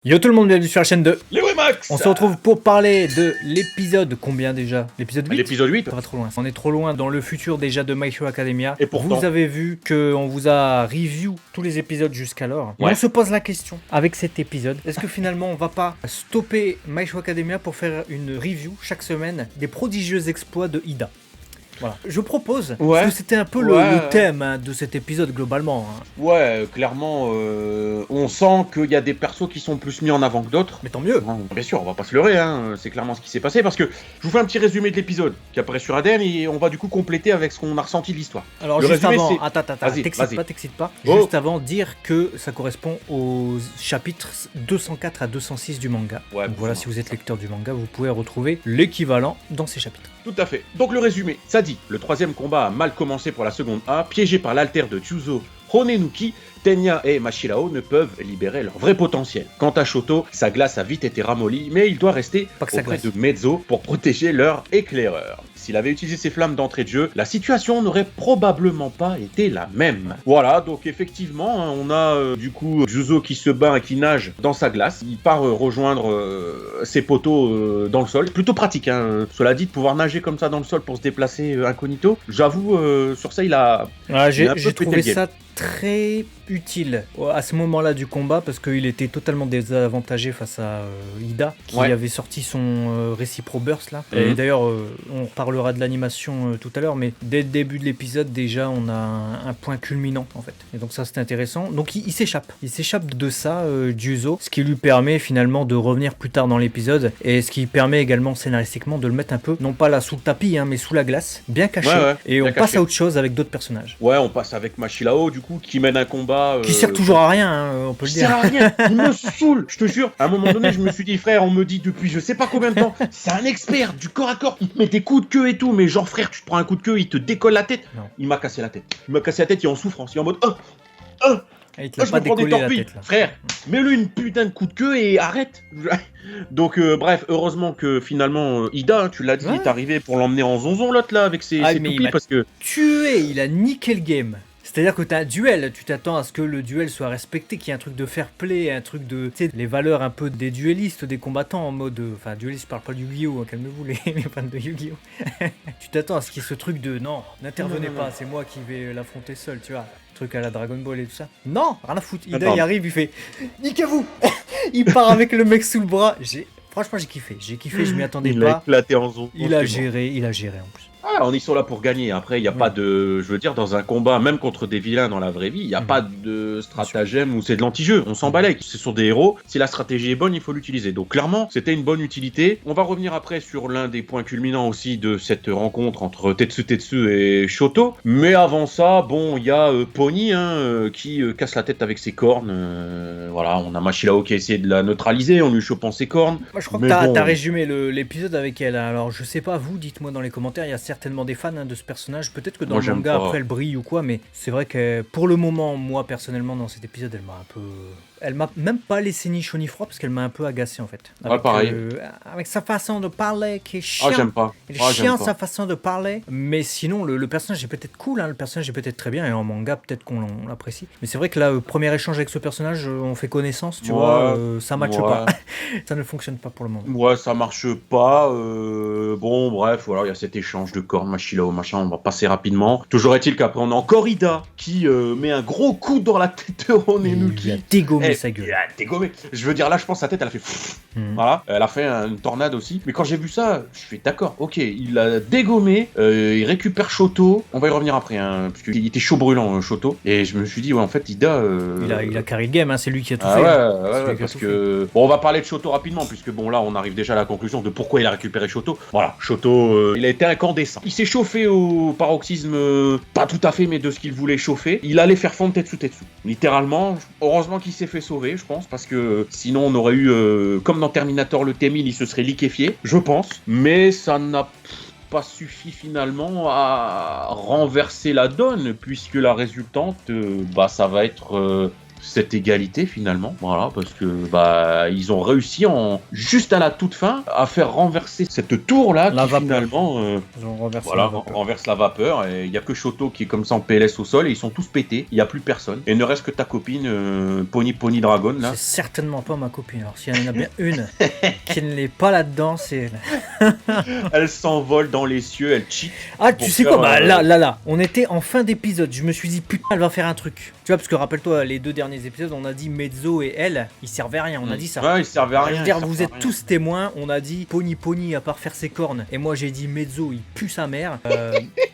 Yo tout le monde, bienvenue sur la chaîne de Les Wemax. On se retrouve pour parler de l'épisode, combien déjà? L'épisode 8. L'épisode 8. Ça va trop loin, on est trop loin dans le futur déjà de My Hero Academia. Et pourtant vous avez vu qu'on vous a review tous les épisodes jusqu'alors. Ouais. On se pose la question, avec cet épisode, est-ce que finalement on va pas stopper My Hero Academia pour faire une review chaque semaine des prodigieux exploits de Ida? Voilà. Je propose, parce que c'était un peu le thème de cet épisode globalement. Ouais, clairement, on sent qu'il y a des persos qui sont plus mis en avant que d'autres. Mais tant mieux. Bon, bien sûr, on va pas se leurrer, c'est clairement ce qui s'est passé, parce que je vous fais un petit résumé de l'épisode qui apparaît sur ADN et on va du coup compléter avec ce qu'on a ressenti de l'histoire. Alors le juste résumé, avant, c'est... attends, t'excites pas. Oh. Juste avant, dire que ça correspond aux chapitres 204 à 206 du manga. Ouais, Donc voilà, si vous êtes lecteur du manga, vous pouvez retrouver l'équivalent dans ces chapitres. Tout à fait. Donc le résumé, ça dit, le troisième combat a mal commencé pour la seconde A, piégé par l'altère de Juzo Honenuki, Tenya et Mashirao ne peuvent libérer leur vrai potentiel. Quant à Shoto, sa glace a vite été ramollie, mais il doit rester auprès de Mezzo pour protéger leur éclaireur. S'il avait utilisé ses flammes d'entrée de jeu, la situation n'aurait probablement pas été la même. Voilà, donc effectivement, on a du coup Juzo qui se bat et qui nage dans sa glace. Il part rejoindre ses poteaux dans le sol. Plutôt pratique, cela dit, de pouvoir nager comme ça dans le sol pour se déplacer incognito. J'avoue, sur ça, il a... J'ai trouvé ça très utile à ce moment-là du combat parce qu'il était totalement désavantagé face à Ida qui avait sorti son récipro burst là. Et d'ailleurs on parlera de l'animation tout à l'heure, mais dès le début de l'épisode déjà on a un point culminant en fait. Et donc ça c'est intéressant. Donc il s'échappe de ça Juzo, ce qui lui permet finalement de revenir plus tard dans l'épisode et ce qui permet également scénaristiquement de le mettre un peu, non pas là sous le tapis mais sous la glace, bien caché. Et on passe à autre chose avec d'autres personnages. Ouais, on passe avec Mashirao du coup qui mène un combat qui sert toujours à rien, on peut le dire. Sert à rien, il me saoule, je te jure. À un moment donné, je me suis dit, frère, on me dit depuis je sais pas combien de temps, c'est un expert du corps à corps, il te met des coups de queue et tout, mais genre frère, tu te prends un coup de queue, il te décolle la tête. Non. Il m'a cassé la tête. Il est en souffrance, il est en mode il te l'a pas décollé la tête là. Frère, mets-le une putain de coup de queue et arrête. Donc bref, heureusement que finalement Ida, tu l'as dit, est arrivé pour l'emmener en zonzon l'autre là avec ses toupies parce que il a niqué le game. C'est-à-dire que tu as un duel, tu t'attends à ce que le duel soit respecté, qu'il y ait un truc de fair play, un truc de... Tu sais, les valeurs un peu des duellistes, des combattants en mode... Enfin, duellistes, je parle pas du Yu-Gi-Oh, calmez-vous les fans de Yu-Gi-Oh. Tu t'attends à ce qu'il y ait ce truc de... Non, n'intervenez pas, c'est moi qui vais l'affronter seul, tu vois. Truc à la Dragon Ball et tout ça. Non, rien à foutre. Ida, il arrive, il fait... Niquez-vous. Il part avec le mec sous le bras. Franchement, j'ai kiffé, je m'y attendais pas. Il a éclaté en zone. Il a géré en plus. Ah, on y sont là pour gagner. Après, il n'y a pas de... Je veux dire, dans un combat, même contre des vilains dans la vraie vie, il n'y a pas de stratagème où c'est de l'anti-jeu. On s'en balèque. Ce sont des héros. Si la stratégie est bonne, il faut l'utiliser. Donc, clairement, c'était une bonne utilité. On va revenir après sur l'un des points culminants aussi de cette rencontre entre Tetsu et Shoto. Mais avant ça, bon, il y a Pony qui casse la tête avec ses cornes. Voilà, on a Mashirao qui a essayé de la neutraliser en lui chopant ses cornes. Moi, je crois que t'as résumé l'épisode avec elle. Alors, je sais pas, vous, dites-moi dans les commentaires, il y a certainement des fans de ce personnage. Peut-être que dans le manga, après, elle brille ou quoi, mais c'est vrai que pour le moment, moi, personnellement, dans cet épisode, elle m'a un peu... Elle m'a même pas laissé ni chaud ni froid parce qu'elle m'a un peu agacé en fait. Avec, pareil. Avec sa façon de parler qui est chiant. J'aime pas. Il est chiant sa façon de parler. Mais sinon, le personnage est peut-être cool, le personnage est peut-être très bien et en manga, peut-être qu'on l'apprécie. Mais c'est vrai que là, premier échange avec ce personnage, on fait connaissance, tu vois, ça matche pas. Ça ne fonctionne pas pour le moment. Ouais, ça marche pas. Bon, bref, voilà, il y a cet échange de cornes, Mashirao, machin, on va passer rapidement. Toujours est-il qu'après, on a encore Ida qui met un gros coup dans la tête de Honenuki. Il a dégommé sa gueule. Il a dégommé. Je veux dire, là, je pense, sa tête, elle a fait... Voilà, elle a fait une tornade aussi. Mais quand j'ai vu ça, je suis d'accord, ok, il a dégommé, il récupère Shoto. On va y revenir après, parce qu'il était chaud brûlant, Shoto. Et je me suis dit, ouais, en fait, Ida... Il a carré le game, c'est lui qui a tout fait. Ouais, parce que... Bon, on va parler de Shoto rapidement, puisque bon, là, on arrive déjà à la conclusion de pourquoi il a récupéré Shoto. Voilà, Shoto, il a été incandescent. Il s'est chauffé au paroxysme, pas tout à fait, mais de ce qu'il voulait chauffer. Il allait faire fondre Tetsu. Littéralement, heureusement qu'il s'est fait sauver, je pense, parce que sinon on aurait eu, comme dans Terminator, le T-1000, il se serait liquéfié, je pense. Mais ça n'a pas suffi finalement à renverser la donne, puisque la résultante, ça va être cette égalité finalement, voilà, parce que ils ont réussi juste à la toute fin à faire renverser cette tour là qui finalement renverse la vapeur, et il y a que Shoto qui est comme ça en PLS au sol et ils sont tous pétés, il y a plus personne et ne reste que ta copine Pony Dragon là. C'est certainement pas ma copine, alors s'il y en a bien une qui ne l'est pas là-dedans, c'est elle. Elle s'envole dans les cieux, elle cheat. Ah, tu sais quoi, là, on était en fin d'épisode, je me suis dit putain, elle va faire un truc. Tu vois, parce que rappelle-toi, les 2 derniers épisodes, on a dit Mezzo et elle, ils servaient à rien, on a dit ça. Ouais, ils servaient à rien. Je veux dire, vous êtes tous témoins, on a dit Pony à part faire ses cornes, et moi j'ai dit Mezzo, il pue sa mère.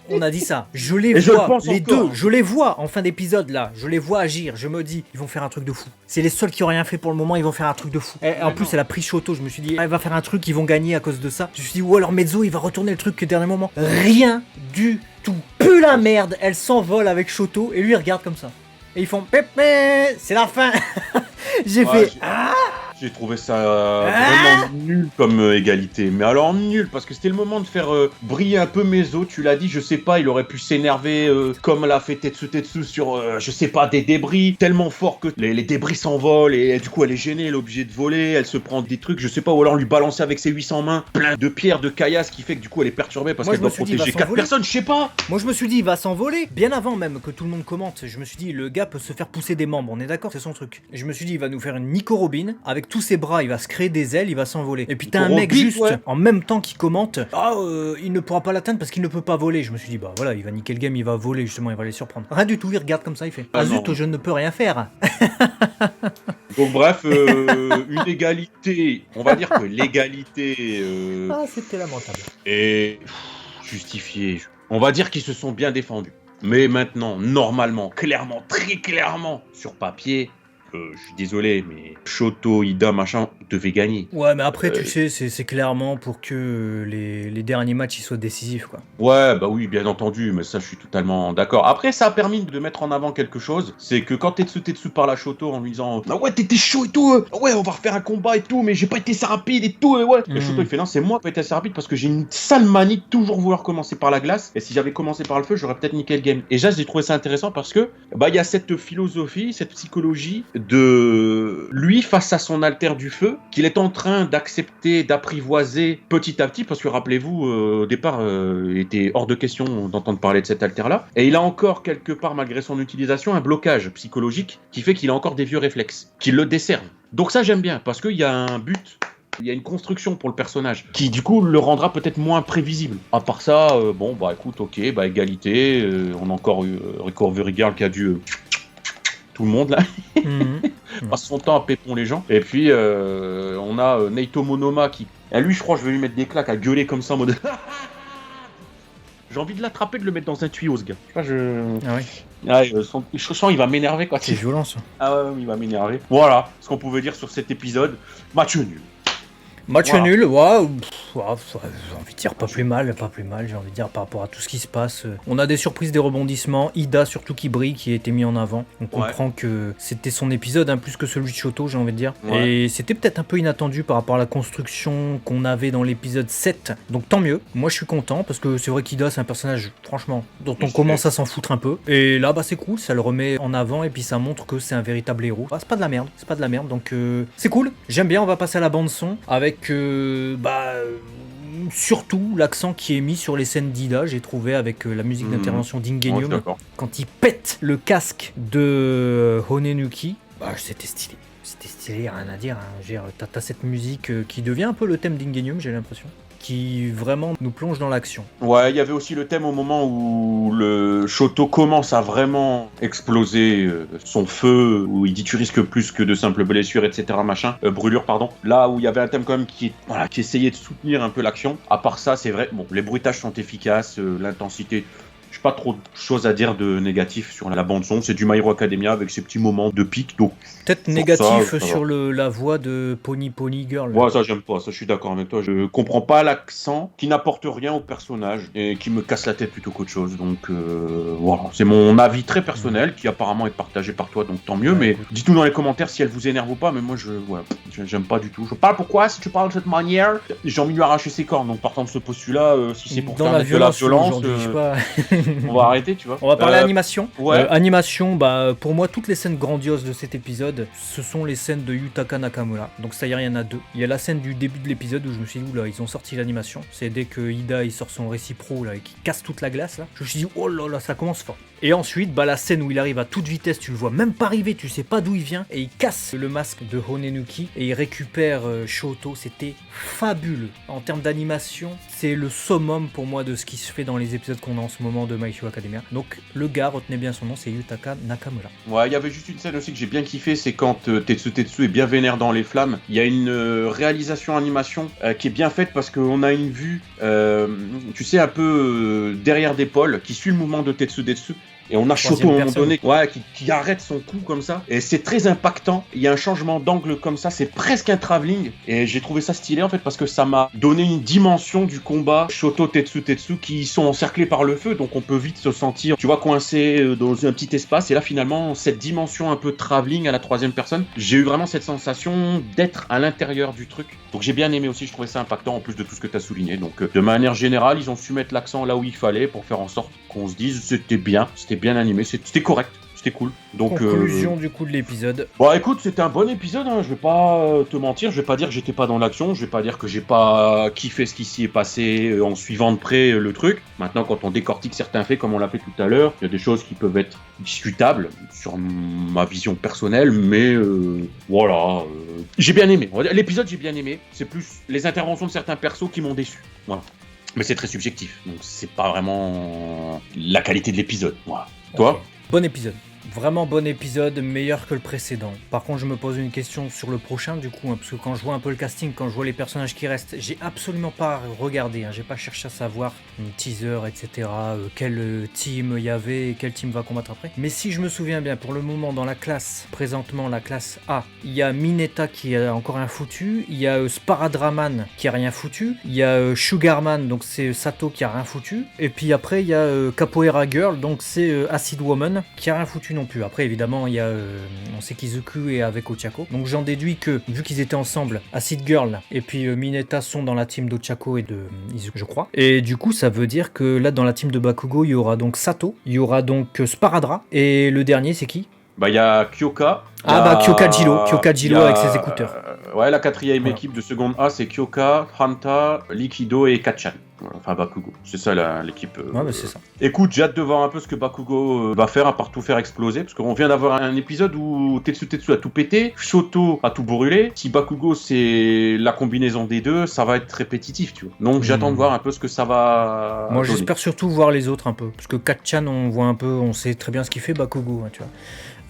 On a dit ça. Je les vois, les deux, je les vois en fin d'épisode là, je les vois agir, je me dis, ils vont faire un truc de fou. C'est les seuls qui ont rien fait pour le moment, ils vont faire un truc de fou. Et en plus, elle a pris Shoto, je me suis dit, elle va faire un truc, ils vont gagner à cause de ça. Je me suis dit, ou alors Mezzo, il va retourner le truc au dernier moment. Rien du tout. Pue la merde, elle s'envole avec Shoto, et lui il regarde comme ça. Et ils font pépé, c'est la fin. J'ai trouvé ça vraiment nul comme égalité. Mais alors nul, parce que c'était le moment de faire briller un peu Mezzo. Tu l'as dit, je sais pas, il aurait pu s'énerver comme elle a fait Tetsu sur, je sais pas, des débris tellement forts que les débris s'envolent et du coup elle est gênée, elle est obligée de voler, elle se prend des trucs, je sais pas, ou alors lui balancer avec ses 800 mains plein de pierres, de caillasse qui fait que du coup elle est perturbée parce qu'elle doit protéger 4 personnes, je sais pas. Moi je me suis dit, il va s'envoler. Bien avant même que tout le monde commente, je me suis dit, le gars peut se faire pousser des membres, on est d'accord, c'est son truc. Et je me suis dit, il va nous faire une Nico Robin avec tous ses bras, il va se créer des ailes, il va s'envoler. Et puis t'as un mec juste en même temps qui commente, il ne pourra pas l'atteindre parce qu'il ne peut pas voler. Je me suis dit, bah voilà, il va niquer le game, il va voler justement, il va les surprendre. Rien du tout, il regarde comme ça, il fait, zut, je ne peux rien faire. Donc bref, une égalité, on va dire que l'égalité c'était lamentable. Est justifiée. On va dire qu'ils se sont bien défendus. Mais maintenant, normalement, clairement, très clairement, sur papier, je suis désolé, mais Shoto, Ida, machin, devaient gagner. Ouais, mais après, tu sais, c'est clairement pour que les derniers matchs ils soient décisifs, quoi. Ouais, bah oui, bien entendu, mais ça, je suis totalement d'accord. Après, ça a permis de mettre en avant quelque chose, c'est que quand Tetsu parle à Shoto en lui disant « Ah ouais, t'étais chaud et tout, ouais, on va refaire un combat et tout, mais j'ai pas été assez rapide et tout, et ouais. » Et Shoto, il fait « Non, c'est moi qui pas été assez rapide parce que j'ai une sale manie de toujours vouloir commencer par la glace, et si j'avais commencé par le feu, j'aurais peut-être niqué le game. » Et j'ai trouvé ça intéressant parce que, il y a cette philosophie, cette psychologie de lui face à son alter du feu, qu'il est en train d'accepter, d'apprivoiser petit à petit, parce que rappelez-vous, au départ, il était hors de question d'entendre parler de cet alter-là, et il a encore quelque part, malgré son utilisation, un blocage psychologique qui fait qu'il a encore des vieux réflexes, qui le desservent. Donc ça j'aime bien, parce qu'il y a un but, il y a une construction pour le personnage, qui du coup le rendra peut-être moins prévisible. À part ça, écoute, ok, égalité, on a encore eu Rico Girl qui a dû... tout le monde là, passe son temps à pépon les gens. Et puis on a Naito Monoma qui, et lui je crois je vais lui mettre des claques à gueuler comme ça en mode j'ai envie de l'attraper, de le mettre dans un tuyau ce gars. Je sens il va m'énerver quoi. C'est violent ça. Ah ouais, il va m'énerver. Voilà ce qu'on pouvait dire sur cet épisode. Match nul. Match nul, j'ai envie de dire pas plus mal, j'ai envie de dire par rapport à tout ce qui se passe. On a des surprises, des rebondissements, Ida surtout qui brille, qui a été mis en avant. On comprend que c'était son épisode, plus que celui de Shoto, j'ai envie de dire. Ouais. Et c'était peut-être un peu inattendu par rapport à la construction qu'on avait dans l'épisode 7. Donc tant mieux, moi je suis content, parce que c'est vrai qu'Ida c'est un personnage, franchement, dont on commence à s'en foutre un peu. Et là, c'est cool, ça le remet en avant, et puis ça montre que c'est un véritable héros. C'est pas de la merde, donc c'est cool. J'aime bien, on va passer à la bande son, avec surtout l'accent qui est mis sur les scènes d'Ida, j'ai trouvé, avec la musique d'intervention d'Ingenium, quand il pète le casque de Honenuki, c'était stylé, rien à dire, t'as cette musique qui devient un peu le thème d'Ingenium, j'ai l'impression, qui vraiment nous plonge dans l'action. Ouais, il y avait aussi le thème au moment où le Shoto commence à vraiment exploser son feu, où il dit tu risques plus que de simples blessures, etc. Brûlures, pardon. Là où il y avait un thème quand même qui essayait de soutenir un peu l'action. À part ça, c'est vrai, les bruitages sont efficaces, l'intensité... J'ai pas trop de choses à dire de négatif sur la bande son, c'est du My Hero Academia avec ses petits moments de pic, donc peut-être négatif sur la voix de Pony Girl. Ouais, ça j'aime pas, ça je suis d'accord avec toi, je comprends pas l'accent qui n'apporte rien au personnage et qui me casse la tête plutôt qu'autre chose, donc voilà, c'est mon avis très personnel qui apparemment est partagé par toi, donc tant mieux, mais dites-nous dans les commentaires si elle vous énerve ou pas, mais moi j'aime pas du tout. Je parle pourquoi, si tu parles de cette manière, j'ai envie de lui arracher ses cornes, donc partant de ce postulat, si c'est pour faire de la violence, je sais pas. On va arrêter, tu vois. On va parler animation. Ouais. Animation, pour moi, toutes les scènes grandioses de cet épisode, ce sont les scènes de Yutaka Nakamura. Donc ça y est, il y en a deux. Il y a la scène du début de l'épisode où je me suis dit, oula, ils ont sorti l'animation. C'est dès que Ida il sort son récipro là et qu'il casse toute la glace là. Je me suis dit, oh là là, ça commence fort. Et ensuite, la scène où il arrive à toute vitesse, tu le vois même pas arriver, tu sais pas d'où il vient, et il casse le masque de Honenuki et il récupère Shoto. C'était fabuleux. En termes d'animation, c'est le summum pour moi de ce qui se fait dans les épisodes qu'on a en ce moment de My Hero Academia. Donc le gars, retenez bien son nom, c'est Yutaka Nakamura. Ouais, il y avait juste une scène aussi que j'ai bien kiffé, c'est quand Tetsu est bien vénère dans les flammes. Il y a une réalisation animation qui est bien faite parce qu'on a une vue, tu sais, un peu derrière d'épaule, qui suit le mouvement de Tetsu. Et on a Shoto à un moment donné qui arrête son coup comme ça. Et c'est très impactant. Il y a un changement d'angle comme ça. C'est presque un travelling. Et j'ai trouvé ça stylé en fait parce que ça m'a donné une dimension du combat Shoto Tetsu qui sont encerclés par le feu. Donc on peut vite se sentir, tu vois, coincé dans un petit espace. Et là finalement, cette dimension un peu travelling à la troisième personne, j'ai eu vraiment cette sensation d'être à l'intérieur du truc. Donc j'ai bien aimé aussi. Je trouvais ça impactant en plus de tout ce que tu as souligné. Donc de manière générale, ils ont su mettre l'accent là où il fallait pour faire en sorte qu'on se dise c'était bien animé, c'était correct, c'était cool. Donc, conclusion du coup de l'épisode. Bon écoute, c'était un bon épisode, hein. Je vais pas te mentir, je vais pas dire que j'étais pas dans l'action, je vais pas dire que j'ai pas kiffé ce qui s'y est passé en suivant de près le truc. Maintenant quand on décortique certains faits comme on l'a fait tout à l'heure, il y a des choses qui peuvent être discutables sur ma vision personnelle, mais voilà, j'ai bien aimé. L'épisode j'ai bien aimé, c'est plus les interventions de certains persos qui m'ont déçu. Voilà. Mais c'est très subjectif, donc c'est pas vraiment la qualité de l'épisode. Voilà. Toi ? Okay. Bon épisode. Vraiment bon épisode, meilleur que le précédent. Par contre, je me pose une question sur le prochain du coup, parce que quand je vois un peu le casting, quand je vois les personnages qui restent, j'ai absolument pas regardé, j'ai pas cherché à savoir une teaser, etc. Quel team il y avait et quel team va combattre après. Mais si je me souviens bien, pour le moment dans la classe, présentement la classe A, il y a Mineta qui a encore rien foutu, il y a Sparadraman qui a rien foutu, il y a Sugarman, donc c'est Sato qui a rien foutu, et puis après il y a Capoeira Girl, donc c'est Acid Woman qui a rien foutu non plus. Après évidemment il y a on sait qu'Izuku est avec Ochako, donc j'en déduis que vu qu'ils étaient ensemble, Acid Girl et puis Mineta sont dans la team d'Ochako et de Izuku je crois, et du coup ça veut dire que là dans la team de Bakugo il y aura donc Sato, il y aura donc Sparadra, et le dernier c'est qui? Il y a Kyoka. Kyoka Jiro avec ses écouteurs. Ouais, la quatrième équipe de seconde A, c'est Kyoka, Hanta, Likido et Kachan. Enfin, Bakugo. C'est ça l'équipe. Ouais, c'est ça. Écoute, j'ai hâte de voir un peu ce que Bakugo va faire, à part tout faire exploser. Parce qu'on vient d'avoir un épisode où Tetsu a tout pété, Shoto a tout brûlé. Si Bakugo, c'est la combinaison des deux, ça va être répétitif, tu vois. Donc j'attends de voir un peu ce que ça va. Moi, donner. j'espère surtout voir les autres un peu. Parce que Kachan, on voit un peu, on sait très bien ce qu'il fait, Bakugo, tu vois.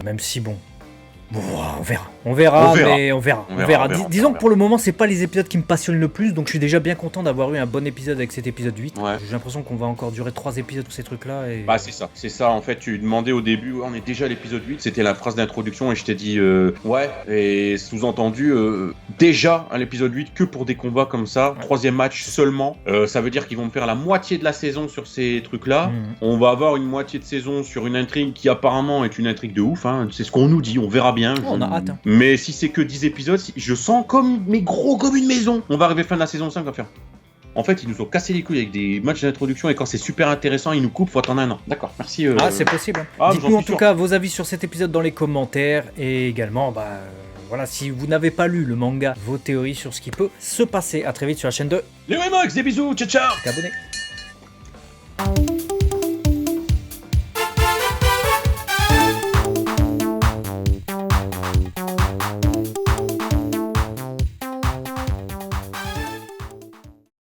Même si, bon, on verra. Disons que pour le moment, c'est pas les épisodes qui me passionnent le plus, donc je suis déjà bien content d'avoir eu un bon épisode avec cet épisode 8. Ouais. J'ai l'impression qu'on va encore durer 3 épisodes pour ces trucs-là. Et... c'est ça, en fait, tu demandais au début, on est déjà à l'épisode 8, c'était la phrase d'introduction, et je t'ai dit, ouais, et sous-entendu, déjà à l'épisode 8, que pour des combats comme ça, 3e match seulement, ça veut dire qu'ils vont me faire la moitié de la saison sur ces trucs-là, on va avoir une moitié de saison sur une intrigue qui apparemment est une intrigue de ouf, hein. C'est ce qu'on nous dit, on verra bien. On a hâte. Hein. Mais si c'est que 10 épisodes, je sens comme une maison. On va arriver fin de la saison 5, on va faire. En fait, ils nous ont cassé les couilles avec des matchs d'introduction et quand c'est super intéressant, ils nous coupent, faut attendre un an. D'accord, merci. C'est possible. Dites-nous en tout cas vos avis sur cet épisode dans les commentaires et également, voilà, si vous n'avez pas lu le manga, vos théories sur ce qui peut se passer. À très vite sur la chaîne de Les Waymax, des bisous, ciao ciao. T'es abonné.